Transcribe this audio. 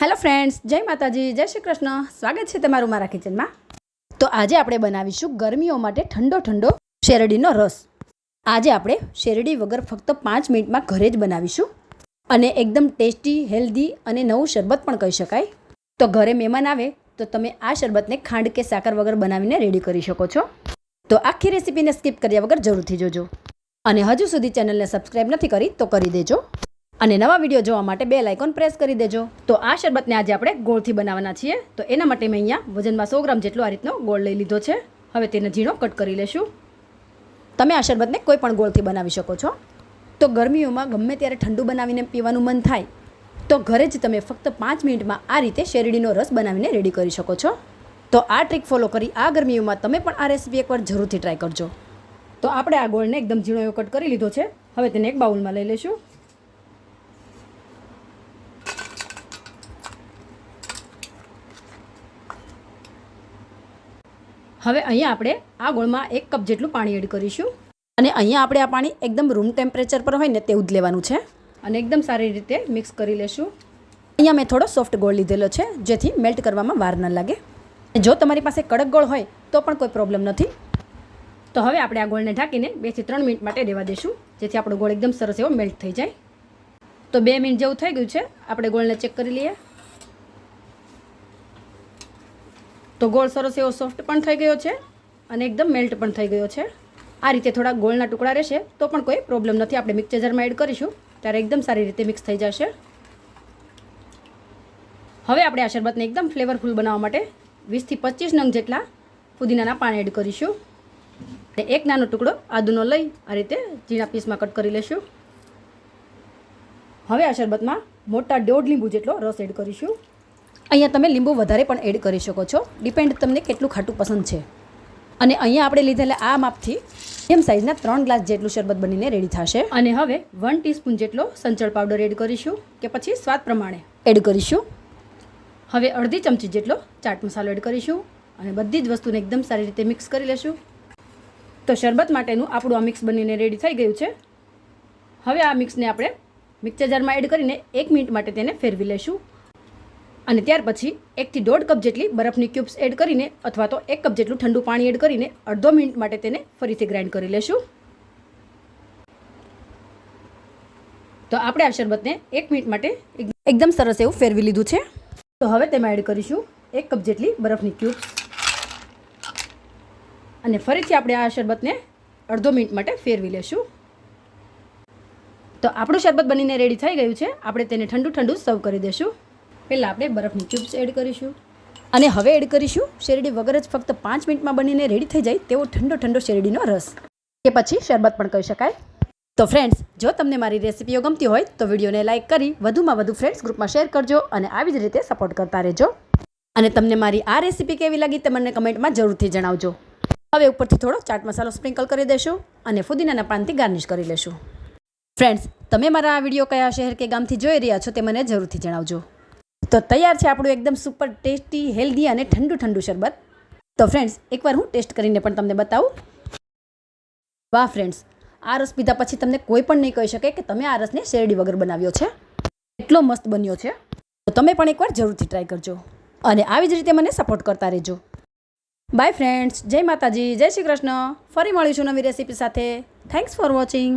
Hello friends, जय माताजी, जय श्री कृष्ण। स्वागत है तमारू मारा किचन में। तो आज आपणे बनावीशुं गर्मीओ माटे ठंडो ठंडो शेरडीनो रस। आज आपणे शेरडी वगर फक्त 5 मिनिट में घरे ज बनावीशुं अने एकदम टेस्टी, हेल्धी अने नवुं शरबत पण कही शकाय। तो घरे मेहमान आवे तो तमे आ शरबतने खांड के साकर वगर बनावीने रेडी करी शको छो। तो आखी रेसिपीने स्कीप कर्या वगर जरूरथी जोजो अने हजू सुधी चेनलने सब्सक्राइब नथी करी तो करी देजो અને નવા વિડીયો જોવા માટે બેલ આઇકોન પ્રેસ કરી દેજો। તો આ શરબતને આજે આપણે ગોળથી બનાવવાના છીએ। તો એના માટે મેં અહીંયા વજનમાં 100 ગ્રામ જેટલો આ રીતનો ગોળ લઈ લીધો છે। હવે તેને ઝીણો કટ કરી લેશું। તમે આ શરબતને કોઈ પણ ગોળથી બનાવી શકો છો। તો ગરમીઓમાં ગમે ત્યારે ઠંડુ બનાવીને પીવાનું મન થાય તો ઘરે જ તમે ફક્ત 5 મિનિટમાં આ રીતે શેરડીનો રસ બનાવીને રેડી કરી શકો છો। તો આ ટ્રીક ફોલો કરી આ ગરમીઓમાં તમે પણ આ રેસીપી એકવાર જરૂરથી ટ્રાય કરજો। તો આપણે આ ગોળને એકદમ ઝીણો એવો કટ કરી લીધો છે। હવે તેને એક બાઉલમાં લઈ લેશું। હવે અહીંયા આપણે આ ગોળમાં 1 કપ જેટલું પાણી એડ કરીશું અને અહીંયા આપણે આ પાણી એકદમ રૂમ ટેમ્પરેચર પર હોય ને તેવું જ લેવાનું છે અને એકદમ સારી રીતે મિક્સ કરી લેશું। અહીંયા મેં થોડો સોફ્ટ ગોળ લીધેલો છે જેથી મેલ્ટ કરવામાં વાર ન લાગે। જો તમારી પાસે કડક ગોળ હોય તો પણ કોઈ પ્રોબ્લેમ નથી। તો હવે આપણે આ ગોળને ઢાંકીને 2 થી 3 મિનિટ માટે રહેવા દેશું જેથી આપણો ગોળ એકદમ સરસ એવો મેલ્ટ થઈ જાય। તો 2 મિનિટ જેવું થઈ ગયું છે। આપણે ગોળને ચેક કરી લઈએ। तो गोळ सरस एवो सॉफ्ट पण थई गयो छे अने एकदम मेल्ट पण थई गयो छे। आ रीते थोड़ा गोळना टुकड़ा रहेशे तो पण कोई प्रॉब्लम नथी। आपणे मिक्सर जारमां एड करीशुं त्यारे एकदम सारी रीते मिक्स थई जशे। हवे आपणे आ शरबतने एकदम फ्लेवरफुल बनाववा माटे 20 થી 25 नंग जेटला पुदीनाना पान एड करीशुं अने एक नानो टुकड़ो आदुनो लई आ रीते झीणा पीसमां कट करी लेशुं। हवे आ शरबतमां मोटा 1.5 લીંબુ જેટલો रस एड करीशुं। અહીંયા તમે લીંબુ વધારે પણ એડ કરી શકો છો, ડિપેન્ડ તમને કેટલું ખાટું પસંદ છે। અને અહીંયા આપણે લીધેલા આ માપથી મીડિયમ સાઇઝના 3 ગ્લાસ જેટલું શરબત બનીને રેડી થશે। અને હવે 1 ટીસ્પૂન જેટલો સંચળ પાવડર એડ કરીશું કે પછી સ્વાદ પ્રમાણે એડ કરીશું। હવે અડધી ચમચી જેટલો ચાટ મસાલો એડ કરીશું અને બધી જ વસ્તુને એકદમ સારી રીતે મિક્સ કરી લેશું। તો શરબત માટેનું આપણું આ મિક્સ બનીને રેડી થઈ ગયું છે। હવે આ મિક્સને આપણે મિક્સર જારમાં એડ કરીને 1 મિનિટ માટે તેને ફેરવી લેશું અને ત્યાર પછી 1 થી 1.5 કપ જેટલી બરફની ક્યુબ્સ એડ કરીને અથવા તો 1 કપ જેટલું ઠંડુ પાણી એડ કરીને અડધો મિનિટ માટે તેને ફરીથી ગ્રાઇન્ડ કરી લેશું। તો આપણે આ શરબતને 1 મિનિટ માટે એકદમ સરસ એવું ફેરવી લીધું છે। તો હવે તેમાં એડ કરીશું 1 કપ જેટલી બરફની ક્યુબ્સ અને ફરીથી આપણે આ શરબતને અડધો મિનિટ માટે ફેરવી લેશું। તો આપણું શરબત બનીને રેડી થઈ ગયું છે। આપણે તેને ઠંડુ ઠંડુ સર્વ કરી દેશું। પહેલાં આપણે બરફની ક્યુબ્સ એડ કરીશું અને હવે એડ કરીશું શેરડી વગર જ ફક્ત 5 મિનિટમાં બનીને રેડી થઈ જાય તેવો ઠંડો ઠંડો શેરડીનો રસ કે પછી શરબત પણ કહી શકાય। તો ફ્રેન્ડ્સ, જો તમને મારી રેસીપીઓ ગમતી હોય તો વિડીયોને લાઇક કરી વધુમાં વધુ ફ્રેન્ડ્સ ગ્રુપમાં શેર કરજો અને આવી જ રીતે સપોર્ટ કરતા રહેજો। અને તમને મારી આ રેસીપી કેવી લાગી તે મને કમેન્ટમાં જરૂરથી જણાવજો। હવે ઉપરથી થોડો ચાટ મસાલો સ્પ્રિંકલ કરી દેશું અને ફુદીનાના પાનથી ગાર્નિશ કરી લેશું। ફ્રેન્ડ્સ, તમે મારા આ વિડીયો કયા શહેર કે ગામથી જોઈ રહ્યા છો તે મને જરૂરથી જણાવજો। तो तैयार है આપણું एकदम सुपर टेस्टी, हेल्धी અને ઠંડુ ઠંડુ શરબત। તો ફ્રેન્ડ્સ, એકવાર હું ટેસ્ટ કરીને પણ તમને બતાવું। વાહ ફ્રેન્ડ્સ, આ રસ પીધા પછી તમને કોઈ પણ નહીં કહી શકે કે તમે આ રસને શેરડી વગર બનાવ્યો છે। એટલો મસ્ત બન્યો છે। તો તમે પણ એકવાર જરૂરથી ટ્રાય કરજો અને આવી જ રીતે મને સપોર્ટ કરતા રહેજો। બાય ફ્રેન્ડ્સ, જય માતાજી, જય શ્રી કૃષ્ણ। ફરી મળીશું નવી રેસીપી સાથે। Thanks for watching.